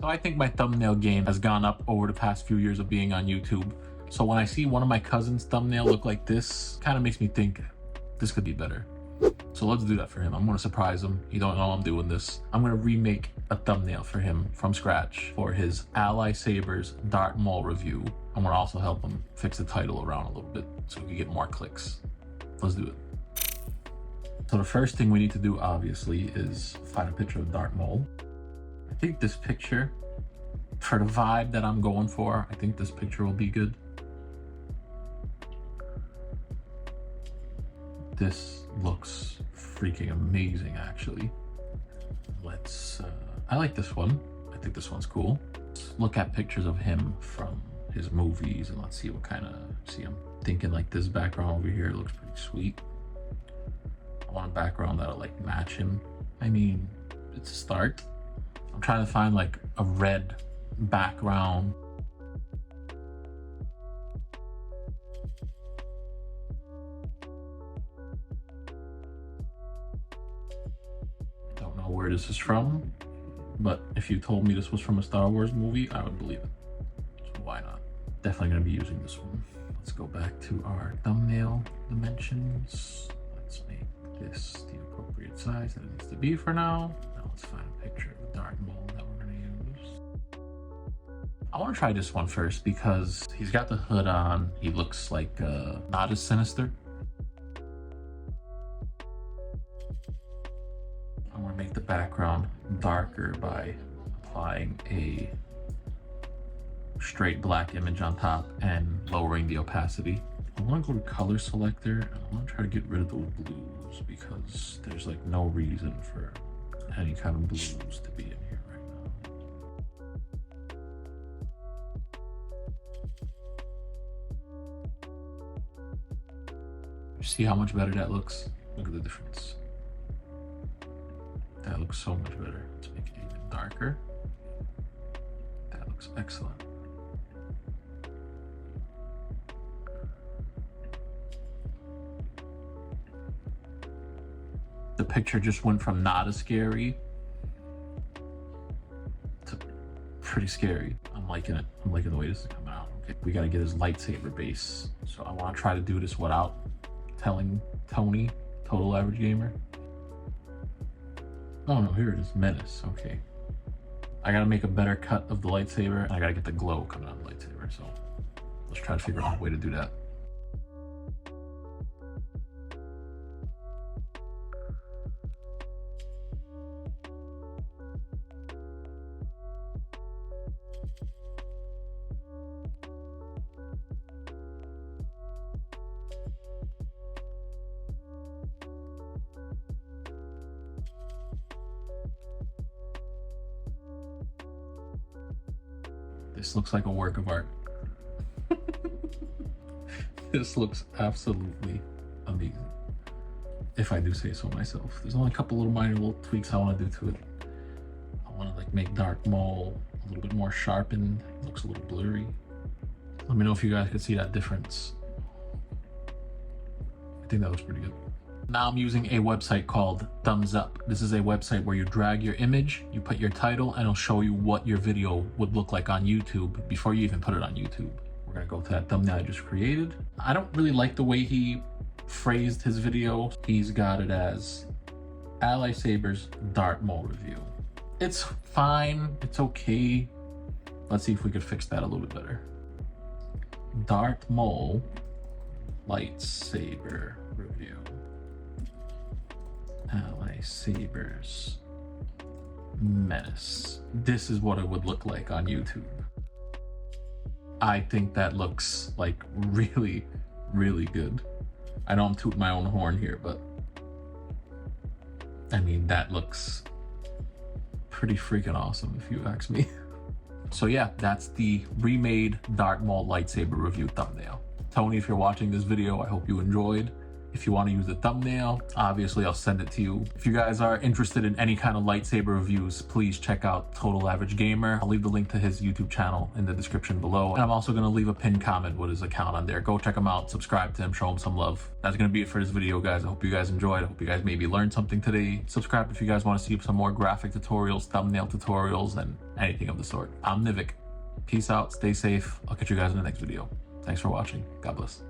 So I think my thumbnail game has gone up over the past few years of being on YouTube. So when I see one of my cousin's thumbnail look like this, kind of makes me think this could be better. So let's do that for him. I'm gonna surprise him. He don't know I'm doing this. I'm gonna remake a thumbnail for him from scratch for his Lightsabers Darth Maul review. I'm gonna also help him fix the title around a little bit so we can get more clicks. Let's do it. So the first thing we need to do, obviously, is find a picture of Darth Maul. I think this picture, for the vibe that I'm going for, I think this picture will be good. This looks freaking amazing, actually. Let's, I like this one. I think this one's cool. Let's look at pictures of him from his movies and let's see what kind of, I'm thinking like this background over here looks pretty sweet. I want a background that'll like match him. I mean, it's a start. I'm trying to find like a red background. Don't know where this is from, but if you told me this was from a Star Wars movie, I would believe it. So why not? Definitely gonna be using this one. Let's go back to our thumbnail dimensions. Let's make this the appropriate size that it needs to be for now. Now let's find a picture of Darth Maul that we're gonna use. I want to try this one first because he's got the hood on. He looks like not as sinister. I want to make the background darker by applying a straight black image on top and lowering the opacity. I want to go to color selector and I want to try to get rid of those blues because there's like no reason for any kind of blues to be in here right now. See how much better that looks? Look at the difference. That looks so much better. Let's make it even darker. That looks excellent. The picture just went from not as scary to pretty scary. I'm liking it. I'm liking the way this is coming out. Okay, we gotta get his lightsaber base. So I wanna try to do this without telling Tony, Total Average Gamer. Oh no, here it is, Menace, okay. I gotta make a better cut of the lightsaber and I gotta get the glow coming out of the lightsaber, so let's try to figure out a way to do that. This looks like a work of art. This looks absolutely amazing, if I do say so myself. There's only a couple little minor little tweaks I want to do to it. I want to like make Darth Maul a little bit more sharpened. It looks a little blurry. Let me know if you guys could see that difference. I think that looks pretty good. Now I'm using a website called Thumbs Up. This is a website where you drag your image, you put your title, and it'll show you what your video would look like on YouTube before you even put it on YouTube. We're gonna go to that thumbnail I just created. I don't really like the way he phrased his video. He's got it as Lightsabers Darth Maul review. It's fine, it's okay. Let's see if we could fix that a little bit better. Darth Maul lightsaber review. Lightsabers Menace. This is what it would look like on YouTube. I think that looks like really, really good. I know I'm tooting my own horn here, but I mean, that looks pretty freaking awesome if you ask me. So yeah, that's the remade Darth Maul lightsaber review thumbnail. Tony, if you're watching this video, I hope you enjoyed. If you want to use the thumbnail, obviously I'll send it to you. If you guys are interested in any kind of lightsaber reviews, please check out Total Average Gamer. I'll leave the link to his YouTube channel in the description below. And I'm also going to leave a pinned comment with his account on there. Go check him out, subscribe to him, show him some love. That's going to be it for this video, guys. I hope you guys enjoyed. I hope you guys maybe learned something today. Subscribe if you guys want to see some more graphic tutorials, thumbnail tutorials, and anything of the sort. I'm Nivik. Peace out, stay safe. I'll catch you guys in the next video. Thanks for watching. God bless.